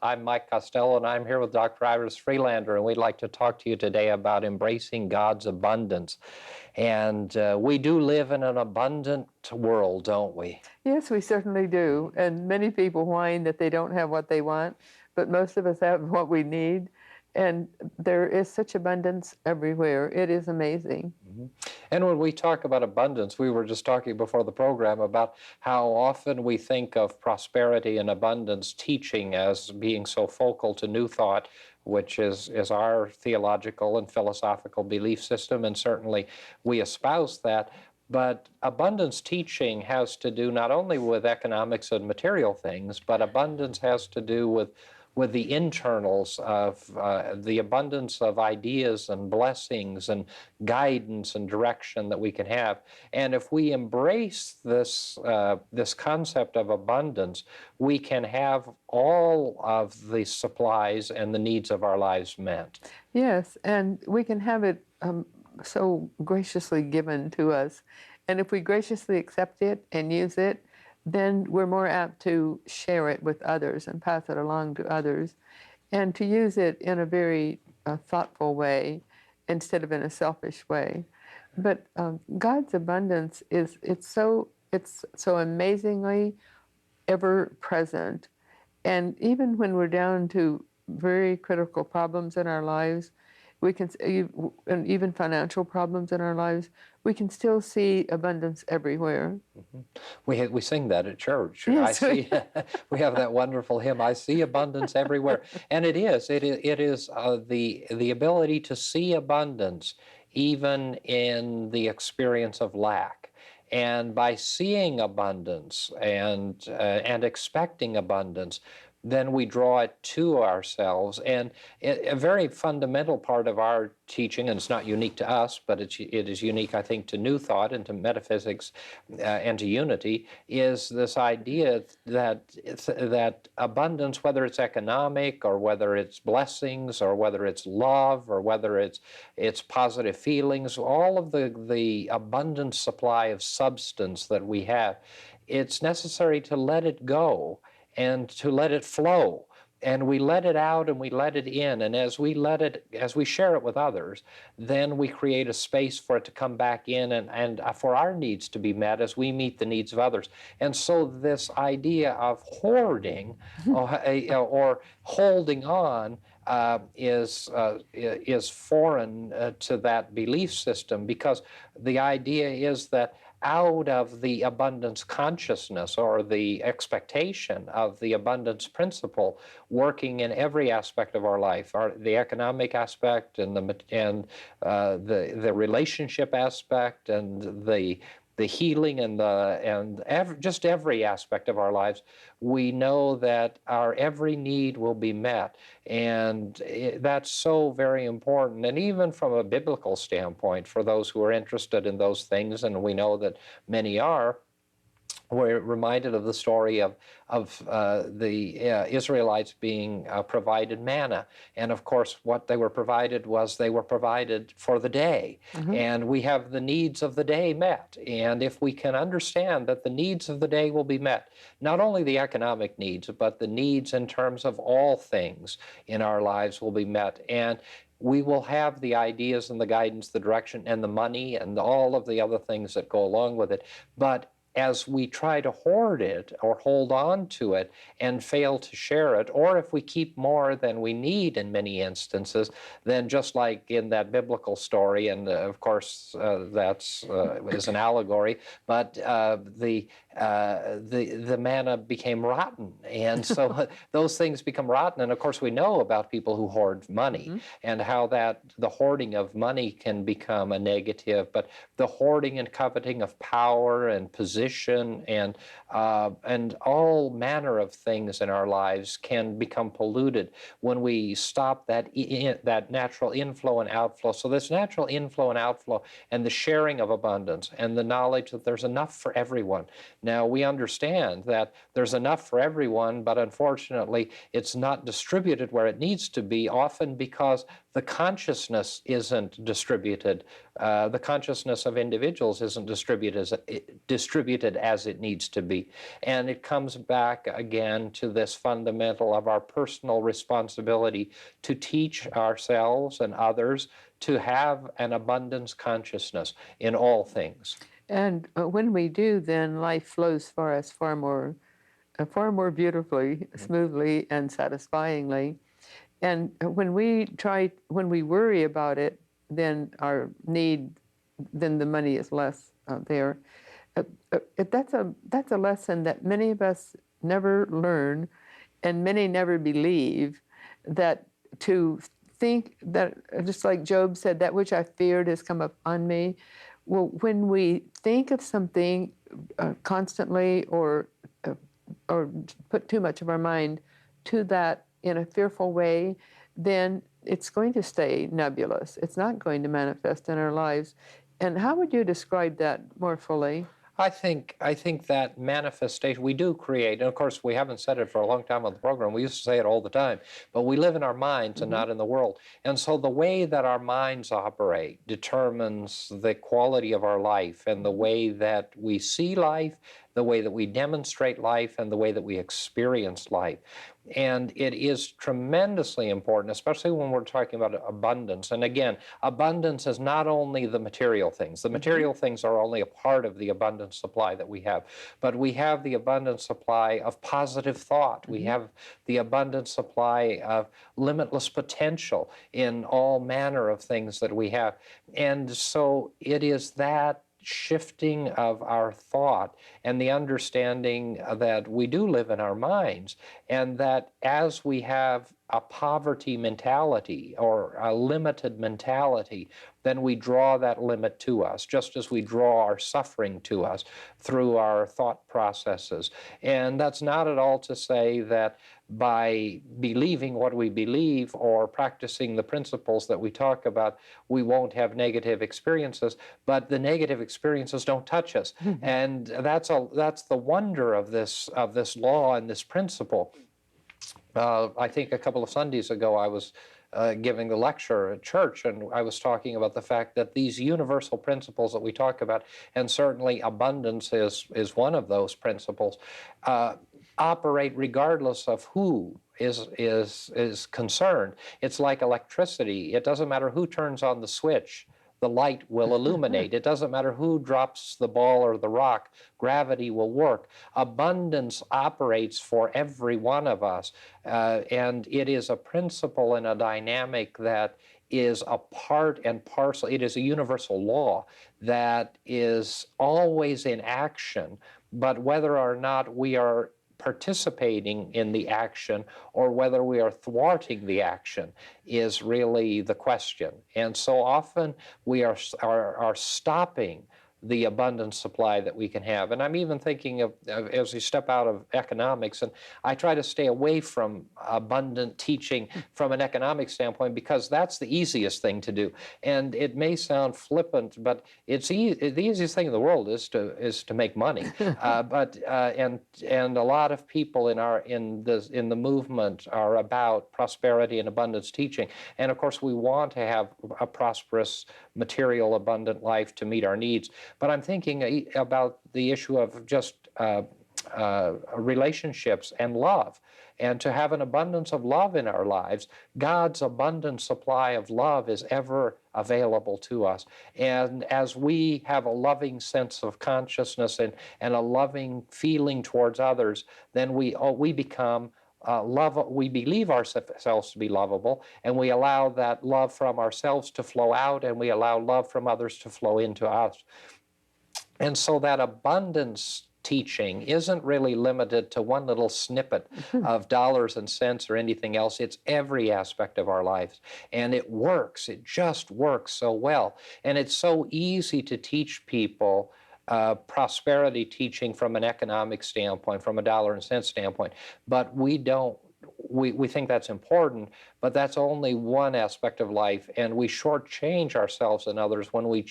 I'm Mike Costello, and I'm here with Dr. Iris Freelander, and we'd like to talk to you today about embracing God's abundance. And we do live in an abundant world, don't we? Yes, we certainly do. And many people whine that they don't have what they want, but most of us have what we need. And there is such abundance everywhere. It is amazing. And when we talk about abundance, we were just talking before the program about how often we think of prosperity and abundance teaching as being so focal to New Thought, which is our theological and philosophical belief system, and certainly we espouse that. But abundance teaching has to do not only with economics and material things, but abundance has to do with the internals of the abundance of ideas and blessings and guidance and direction that we can have. And if we embrace this, this concept of abundance, we can have all of the supplies and the needs of our lives met. Yes, and we can have it so graciously given to us. And if we graciously accept it and use it, then we're more apt to share it with others and pass it along to others, and to use it in a very thoughtful way instead of in a selfish way. But God's abundance it's so amazingly ever present, and even when we're down to very critical problems in our lives, we can, and even financial problems in our lives, we can still see abundance everywhere. We sing that at church. Yes, I see. We have that wonderful hymn. I see abundance everywhere, and it is the ability to see abundance even in the experience of lack. And by seeing abundance and expecting abundance, then we draw it to ourselves. And a very fundamental part of our teaching, and it's not unique to us, but it is unique, I think, to New Thought and to metaphysics and to unity, is this idea that abundance, whether it's economic or whether it's blessings or whether it's love or whether it's positive feelings, all of the abundant supply of substance that we have, it's necessary to let it go and to let it flow. And we let it out and we let it in. And as we share it with others, then we create a space for it to come back in and for our needs to be met as we meet the needs of others. And so this idea of hoarding or holding on is foreign to that belief system, because the idea is that out of the abundance consciousness or the expectation of the abundance principle working in every aspect of our life, the economic aspect and the relationship aspect and the healing and just every aspect of our lives, we know that our every need will be met. And that's so very important. And even from a biblical standpoint, for those who are interested in those things, and we know that many are, we're reminded of the story of the Israelites being provided manna. And of course, what they were provided for the day. And we have the needs of the day met. And if we can understand that the needs of the day will be met, not only the economic needs, but the needs in terms of all things in our lives will be met. And we will have the ideas and the guidance, the direction, and the money, and all of the other things that go along with it. But as we try to hoard it or hold on to it and fail to share it, or if we keep more than we need in many instances, then just like in that biblical story, and of course that's is an allegory, but the manna became rotten, and so those things become rotten. And of course we know about people who hoard money and how that the hoarding of money can become a negative, but the hoarding and coveting of power and position and all manner of things in our lives can become polluted when we stop that natural inflow and outflow. So this natural inflow and outflow and the sharing of abundance and the knowledge that there's enough for everyone. Now we understand that there's enough for everyone, but unfortunately it's not distributed where it needs to be, often because the consciousness isn't distributed. The consciousness of individuals isn't distributed distributed as it needs to be. And it comes back again to this fundamental of our personal responsibility to teach ourselves and others to have an abundance consciousness in all things. And when we do, then life flows for us far more beautifully, smoothly, and satisfyingly. And when we worry about it, then then the money is less there. That's a lesson that many of us never learn, and many never believe, that to think that, just like Job said, that which I feared has come upon me. Well, when we think of something constantly, or put too much of our mind to that in a fearful way, then it's going to stay nebulous. It's not going to manifest in our lives. And how would you describe that more fully? I think that manifestation we do create, and of course we haven't said it for a long time on the program. We used to say it all the time, but we live in our minds and not in the world. And so the way that our minds operate determines the quality of our life, and the way that we see life, the way that we demonstrate life, and the way that we experience life. And it is tremendously important, especially when we're talking about abundance. And again, abundance is not only the material things. The material things are only a part of the abundance supply that we have. But we have the abundant supply of positive thought. We have the abundant supply of limitless potential in all manner of things that we have. And so it is that shifting of our thought and the understanding that we do live in our minds, and that as we have a poverty mentality or a limited mentality, then we draw that limit to us, just as we draw our suffering to us through our thought processes. And that's not at all to say that by believing what we believe or practicing the principles that we talk about, we won't have negative experiences, but the negative experiences don't touch us. And that's the wonder of this law and this principle. I think a couple of Sundays ago I was giving a lecture at church, and I was talking about the fact that these universal principles that we talk about, and certainly abundance is one of those principles, operate regardless of who is concerned. It's like electricity. It doesn't matter who turns on the switch. The light will illuminate. It doesn't matter who drops the ball or the rock, gravity will work. Abundance operates for every one of us, and it is a principle and a dynamic that is a part and parcel. It is a universal law that is always in action, but whether or not we are participating in the action or whether we are thwarting the action is really the question. And so often we are stopping the abundant supply that we can have. And I'm even thinking of as we step out of economics, and I try to stay away from abundant teaching from an economic standpoint, because that's the easiest thing to do. And it may sound flippant, but it's the easiest thing in the world is to make money. And a lot of people in the movement are about prosperity and abundance teaching. And of course, we want to have a prosperous, material, abundant life to meet our needs. But I'm thinking about the issue of just relationships and love. And to have an abundance of love in our lives, God's abundant supply of love is ever available to us. And as we have a loving sense of consciousness and a loving feeling towards others, then we become we believe ourselves to be lovable, and we allow that love from ourselves to flow out, and we allow love from others to flow into us. And so that abundance teaching isn't really limited to one little snippet of dollars and cents or anything else. It's every aspect of our lives. And it works. It just works so well. And it's so easy to teach people prosperity teaching from an economic standpoint, from a dollar and cent standpoint. But we don't. We think that's important, but that's only one aspect of life, and we shortchange ourselves and others when we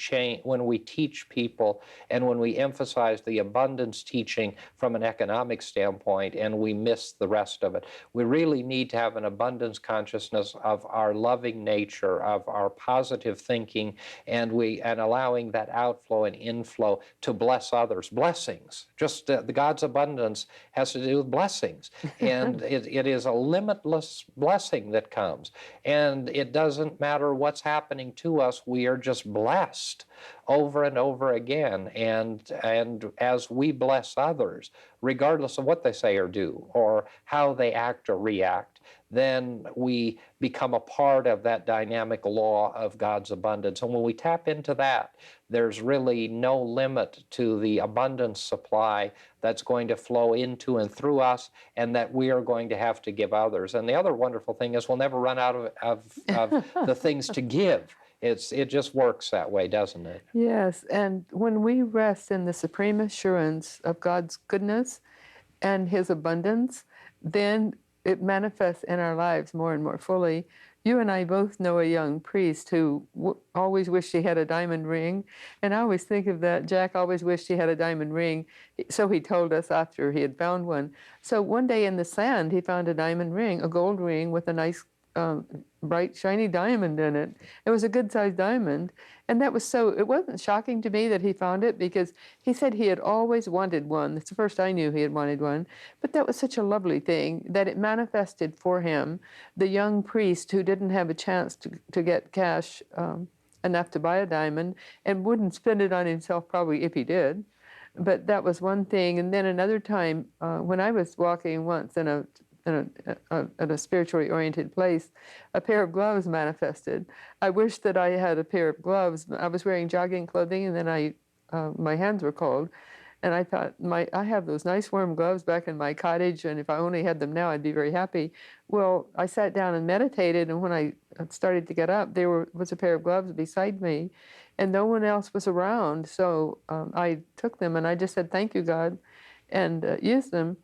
teach people and when we emphasize the abundance teaching from an economic standpoint, and we miss the rest of it. We really need to have an abundance consciousness of our loving nature, of our positive thinking, and allowing that outflow and inflow to bless others. Blessings, just the God's abundance has to do with blessings, and it is a limitless blessing that comes, and it doesn't matter what's happening to us, we are just blessed over and over again, and as we bless others, regardless of what they say or do or how they act or react, then we become a part of that dynamic law of God's abundance. And when we tap into that, there's really no limit to the abundance supply that's going to flow into and through us, and that we are going to have to give others. And the other wonderful thing is we'll never run out of the things to give. It just works that way, doesn't it? Yes, and when we rest in the supreme assurance of God's goodness and His abundance, then it manifests in our lives more and more fully. You and I both know a young priest who always wished he had a diamond ring, and I always think of that. Jack always wished he had a diamond ring, so he told us after he had found one. So one day in the sand, he found a diamond ring, a gold ring with a nice bright, shiny diamond in it. It was a good-sized diamond. And that was it wasn't shocking to me that he found it, because he said he had always wanted one. That's the first I knew he had wanted one. But that was such a lovely thing that it manifested for him, the young priest who didn't have a chance to get cash enough to buy a diamond and wouldn't spend it on himself probably if he did. But that was one thing. And then another time, when I was walking once in a spiritually oriented place, a pair of gloves manifested. I wish that I had a pair of gloves. I was wearing jogging clothing, and then my hands were cold, and I thought, I have those nice warm gloves back in my cottage, and if I only had them now, I'd be very happy. Well, I sat down and meditated, and when I started to get up, there was a pair of gloves beside me, and no one else was around. So I took them, and I just said, "Thank you, God," and used them.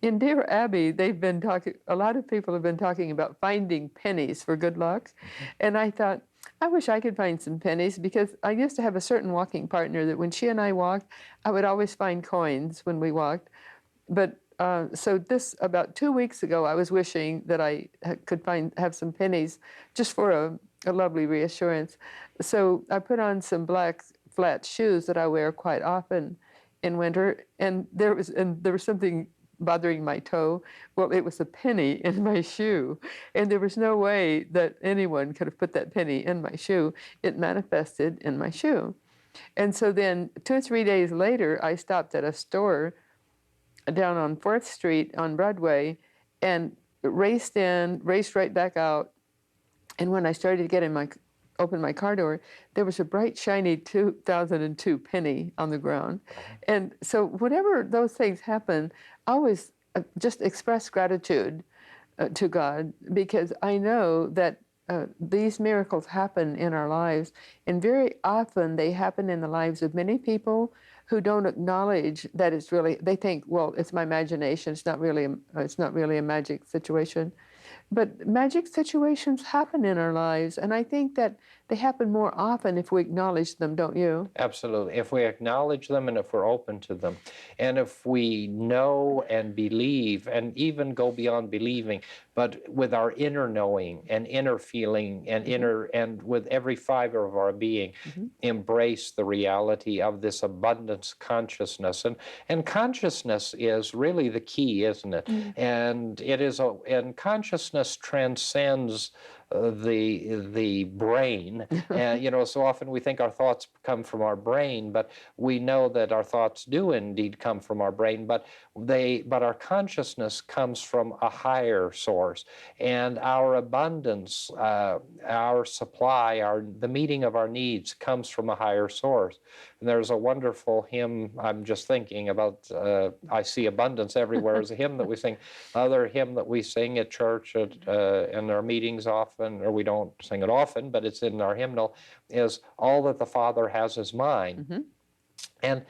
In Dear Abby, a lot of people have been talking about finding pennies for good luck. And I thought, I wish I could find some pennies, because I used to have a certain walking partner that when she and I walked, I would always find coins when we walked. But so about 2 weeks ago, I was wishing that I could have some pennies just for a lovely reassurance. So I put on some black flat shoes that I wear quite often in winter, and there was something bothering my toe. Well, it was a penny in my shoe, and there was no way that anyone could have put that penny in my shoe. It manifested in my shoe. And so then 2 or 3 days later, I stopped at a store down on 4th Street on Broadway and raced right back out. And when I started to open my car door, there was a bright, shiny 2002 penny on the ground. And so whenever those things happen, I always just express gratitude to God, because I know that these miracles happen in our lives, and very often they happen in the lives of many people who don't acknowledge that it's really, they think, well, it's my imagination, it's not really a magic situation. But magic situations happen in our lives, and I think that they happen more often if we acknowledge them, don't you? Absolutely. If we acknowledge them and if we're open to them, and if we know and believe, and even go beyond believing, but with our inner knowing and inner feeling and and with every fiber of our being, embrace the reality of this abundance consciousness. And consciousness is really the key, isn't it? And and consciousness transcends the brain. And so often we think our thoughts come from our brain, but we know that our thoughts do indeed come from our brain, but our consciousness comes from a higher source, and our abundance, our supply, the meeting of our needs comes from a higher source. And there's a wonderful hymn I'm just thinking about. I see abundance everywhere is a hymn that we sing. Other hymn that we sing at church in our meetings often, or we don't sing it often, but it's in our hymnal, is "All that the Father has is mine." And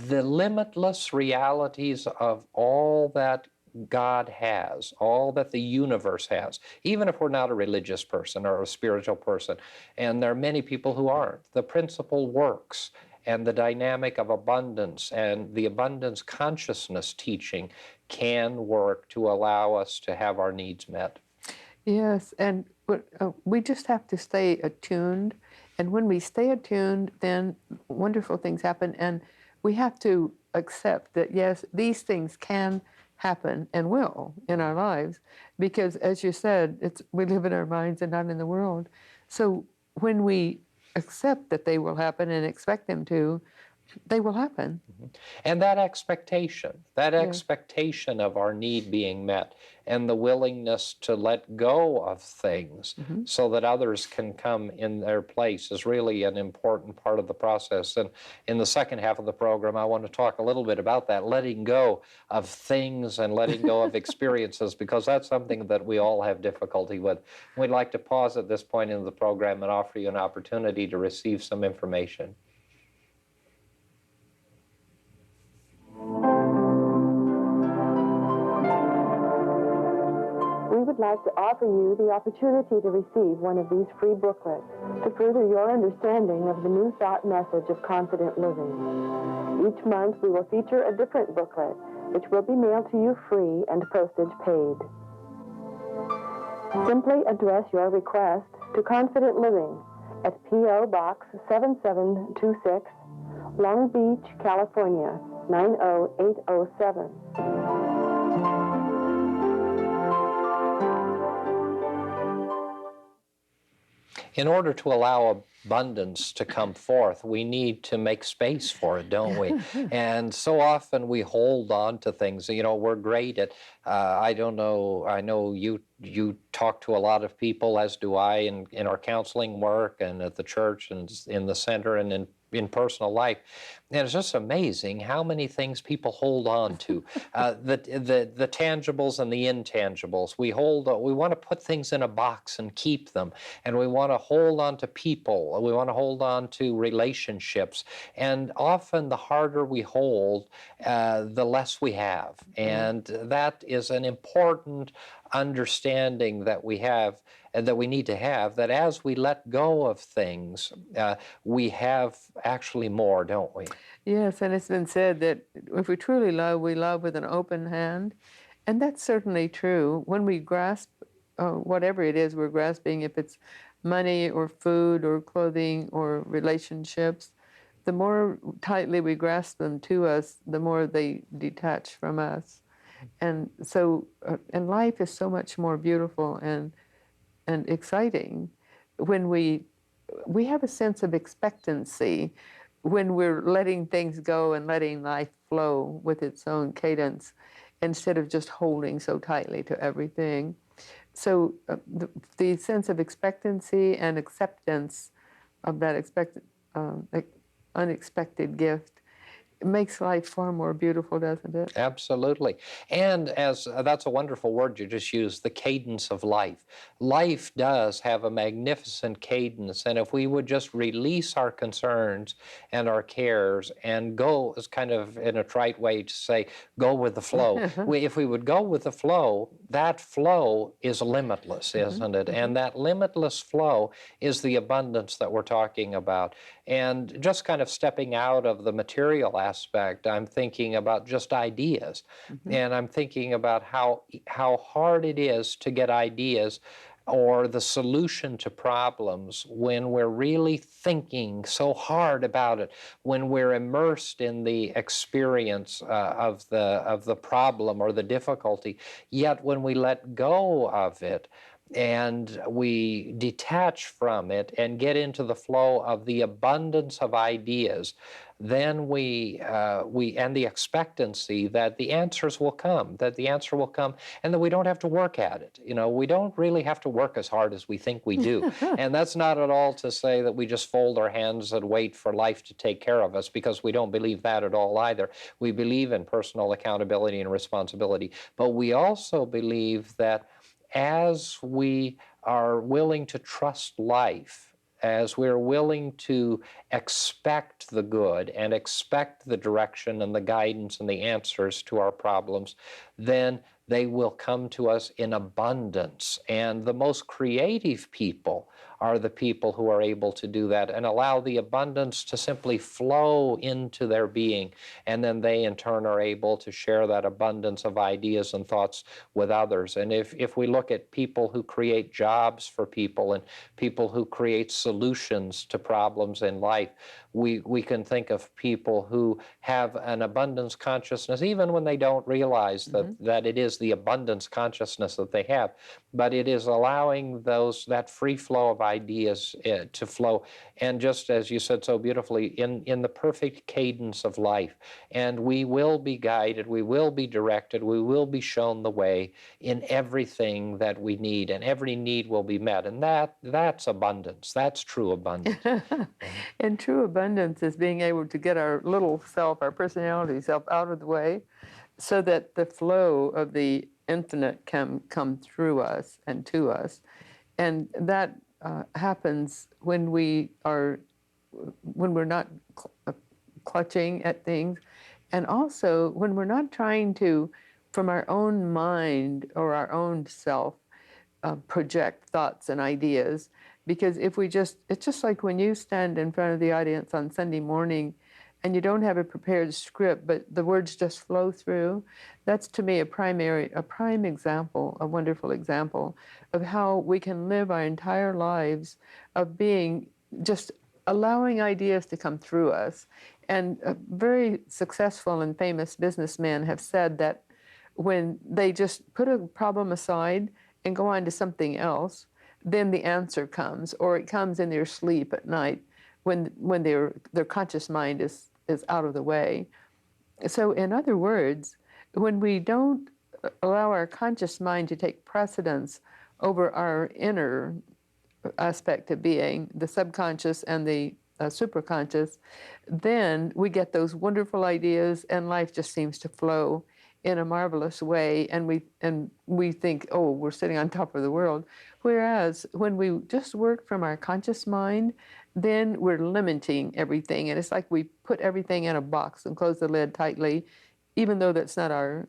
the limitless realities of all that God has, all that the universe has, even if we're not a religious person or a spiritual person, and there are many people who aren't, the principle works. And the dynamic of abundance and the abundance consciousness teaching can work to allow us to have our needs met. Yes, and we just have to stay attuned. And when we stay attuned, then wonderful things happen. And we have to accept that, yes, these things can happen and will in our lives. Because as you said, we live in our minds and not in the world. So when we accept that they will happen and expect them to, they will happen. And that expectation of our need being met and the willingness to let go of things so that others can come in their place is really an important part of the process. And in the second half of the program, I want to talk a little bit about that, letting go of things and letting go of experiences, because that's something that we all have difficulty with. We'd like to pause at this point in the program and offer you an opportunity to receive some information. We would like to offer you the opportunity to receive one of these free booklets to further your understanding of the New Thought message of confident living. Each month we will feature a different booklet, which will be mailed to you free and postage paid. Simply address your request to Confident Living at P.O. Box 7726, Long Beach, California, 90807. In order to allow abundance to come forth, we need to make space for it, don't we? And so often we hold on to things. You know, we're great at, I don't know, I know you talk to a lot of people, as do I, in our counseling work and at the church and in the center and in personal life. And it's just amazing how many things people hold on to, the tangibles and the intangibles. We want to put things in a box and keep them, and we want to hold on to people. We want to hold on to relationships, and often the harder we hold, the less we have. And that is an important understanding that we have, that we need to have, that as we let go of things, we have actually more, don't we? Yes, and it's been said that if we truly love, we love with an open hand. And that's certainly true. When we grasp whatever it is we're grasping, if it's money or food or clothing or relationships, the more tightly we grasp them to us, the more they detach from us. And so, and life is so much more beautiful and exciting when we have a sense of expectancy when we're letting things go and letting life flow with its own cadence instead of just holding so tightly to everything. So the sense of expectancy and acceptance of that unexpected gift makes life far more beautiful, doesn't it? Absolutely. And as that's a wonderful word you just used, the cadence of life. Life does have a magnificent cadence, and if we would just release our concerns and our cares and go, as kind of in a trite way to say, go with the flow. If we would go with the flow, that flow is limitless, isn't it? And that limitless flow is the abundance that we're talking about. And just kind of stepping out of the material aspect, I'm thinking about just ideas. And I'm thinking about how hard it is to get ideas or the solution to problems when we're really thinking so hard about it, when we're immersed in the experience of the problem or the difficulty. Yet when we let go of it, and we detach from it and get into the flow of the abundance of ideas, then we and the expectancy that the answers will come, that the answer will come, and that we don't have to work at it. You know, we don't really have to work as hard as we think we do. And that's not at all to say that we just fold our hands and wait for life to take care of us, because we don't believe that at all either. We believe in personal accountability and responsibility, but we also believe that as we are willing to trust life, as we're willing to expect the good and expect the direction and the guidance and the answers to our problems, then they will come to us in abundance. And the most creative people are the people who are able to do that and allow the abundance to simply flow into their being. And then they, in turn, are able to share that abundance of ideas and thoughts with others. And if we look at people who create jobs for people and people who create solutions to problems in life, we can think of people who have an abundance consciousness, even when they don't realize that it is the abundance consciousness that they have, but it is allowing that free flow of ideas to flow. And just as you said so beautifully, in the perfect cadence of life. And we will be guided, we will be directed, we will be shown the way in everything that we need, and every need will be met. And that's abundance. That's true abundance. And true abundance is being able to get our little self, our personality self, out of the way so that the flow of the infinite can come through us and to us. And that happens when we're not clutching at things, and also when we're not trying to, from our own mind or our own self, project thoughts and ideas. Because if we it's just like when you stand in front of the audience on Sunday morning and you don't have a prepared script, but the words just flow through. That's, to me, a prime example, a wonderful example of how we can live our entire lives of being just allowing ideas to come through us. And very successful and famous businessmen have said that when they just put a problem aside and go on to something else, then the answer comes, or it comes in their sleep at night when their conscious mind is out of the way. So in other words, when we don't allow our conscious mind to take precedence over our inner aspect of being, the subconscious and the superconscious, then we get those wonderful ideas and life just seems to flow in a marvelous way, and we think, oh, we're sitting on top of the world. Whereas when we just work from our conscious mind, then we're limiting everything, and it's like we put everything in a box and close the lid tightly, even though that's not our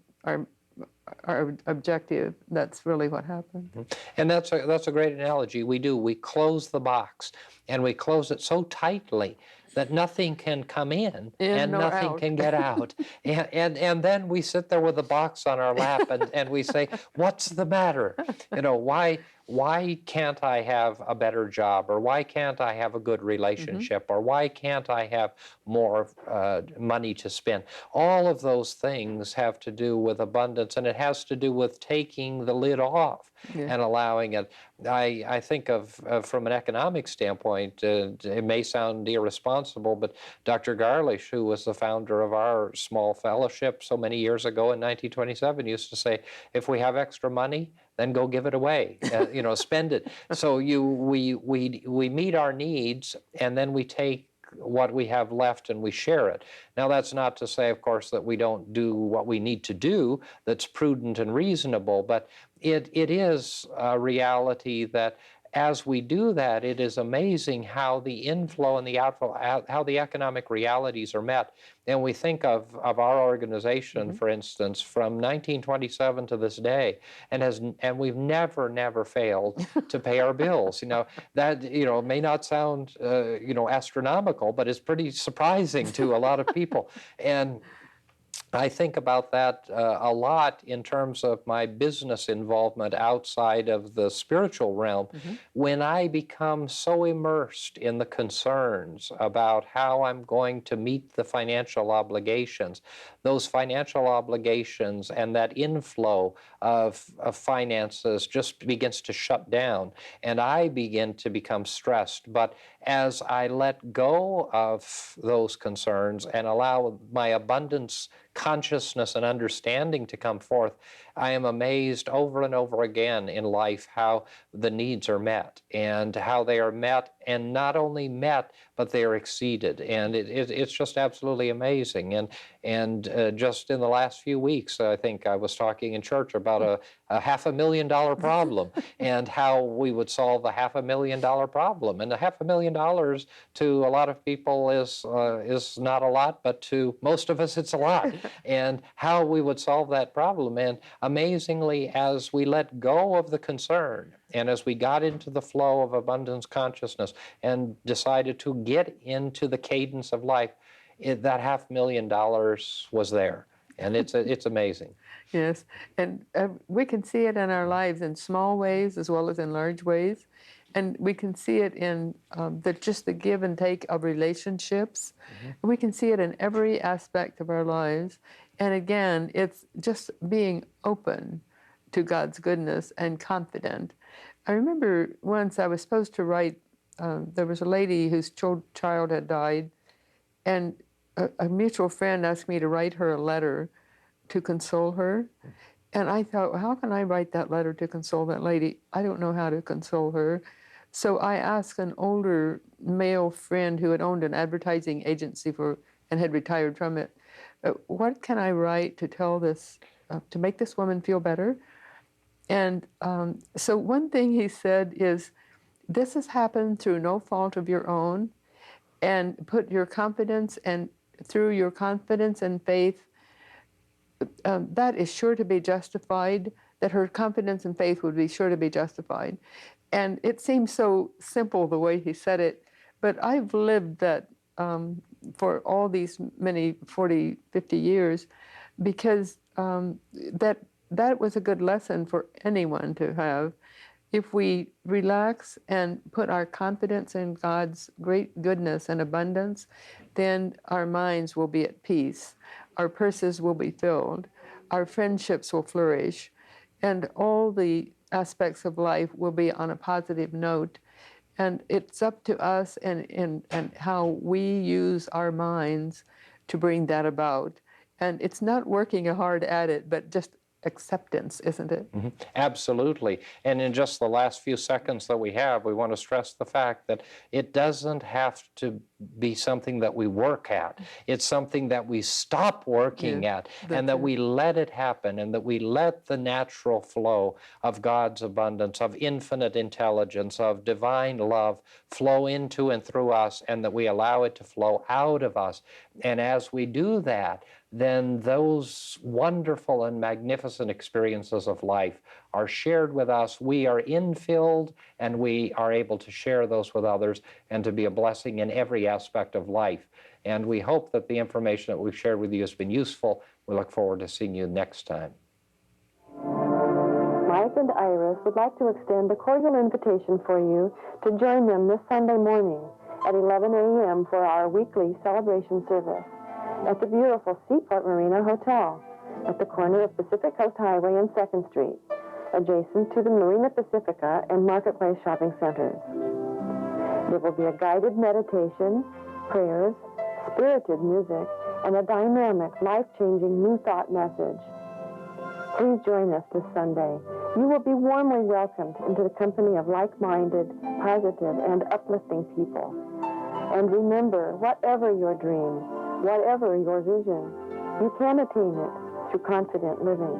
objective. That's really what happened. And that's a great analogy. We close the box, and we close it so tightly that nothing can come in and nothing out. Can get out. And then we sit there with the box on our lap and we say, what's the matter? Why can't I have a better job? Or why can't I have a good relationship? Or why can't I have more money to spend? All of those things have to do with abundance, and it has to do with taking the lid off and allowing it. I think of from an economic standpoint, it may sound irresponsible, but Dr. Garlish, who was the founder of our small fellowship so many years ago in 1927, used to say, if we have extra money, then go give it away, spend it. So we meet our needs, and then we take what we have left and we share it. Now, that's not to say, of course, that we don't do what we need to do that's prudent and reasonable, but it is a reality that as we do that, it is amazing how the inflow and the outflow, how the economic realities are met. And we think of our organization, for instance, from 1927 to this day, and we've never failed to pay our bills. That may not sound astronomical, but it's pretty surprising to a lot of people. And I think about that a lot in terms of my business involvement outside of the spiritual realm. When I become so immersed in the concerns about how I'm going to meet the financial obligations, those financial obligations and that inflow of finances just begins to shut down, and I begin to become stressed. But as I let go of those concerns and allow my abundance consciousness and understanding to come forth, I am amazed over and over again in life how the needs are met, and how they are met, and not only met, but they are exceeded. And it's just absolutely amazing. And just in the last few weeks, I think I was talking in church about a $500,000 problem and how we would solve a $500,000 problem. And a $500,000 to a lot of people is not a lot, but to most of us it's a lot. And how we would solve that problem. And amazingly, as we let go of the concern and as we got into the flow of abundance consciousness and decided to get into the cadence of life, that $500,000 was there. And it's amazing. Yes, and we can see it in our lives in small ways as well as in large ways. And we can see it in just the give and take of relationships. Mm-hmm. We can see it in every aspect of our lives. And again, it's just being open to God's goodness and confident. I remember once I was supposed to write, there was a lady whose child had died, and a mutual friend asked me to write her a letter to console her. And I thought, well, how can I write that letter to console that lady? I don't know how to console her. So I asked an older male friend who had owned an advertising agency and had retired from it, what can I write to tell this, to make this woman feel better? And so one thing he said is, this has happened through no fault of your own, and put your confidence, and through your confidence and faith, that is sure to be justified, that her confidence and faith would be sure to be justified. And it seems so simple the way he said it, but I've lived that for all these many 40, 50 years, because that was a good lesson for anyone to have. If we relax and put our confidence in God's great goodness and abundance, then our minds will be at peace, our purses will be filled, our friendships will flourish, and all the aspects of life will be on a positive note. And it's up to us and how we use our minds to bring that about. And it's not working hard at it, but just acceptance, isn't it? Mm-hmm. Absolutely. And in just the last few seconds that we have, we want to stress the fact that it doesn't have to be something that we work at. It's something that we stop working at, and that we let it happen, and that we let the natural flow of God's abundance, of infinite intelligence, of divine love flow into and through us, and that we allow it to flow out of us. And as we do that, then those wonderful and magnificent experiences of life are shared with us. We are infilled, and we are able to share those with others and to be a blessing in every aspect of life. And we hope that the information that we've shared with you has been useful. We look forward to seeing you next time. Mike and Iris would like to extend a cordial invitation for you to join them this Sunday morning at 11 a.m. for our weekly celebration service at the beautiful Seaport Marina Hotel at the corner of Pacific Coast Highway and 2nd Street, adjacent to the Marina Pacifica and Marketplace shopping centers. There will be a guided meditation, prayers, spirited music, and a dynamic, life-changing New Thought message. Please join us this Sunday. You will be warmly welcomed into the company of like-minded, positive, and uplifting people. And remember, whatever your dream, whatever your vision, you can attain it through confident living.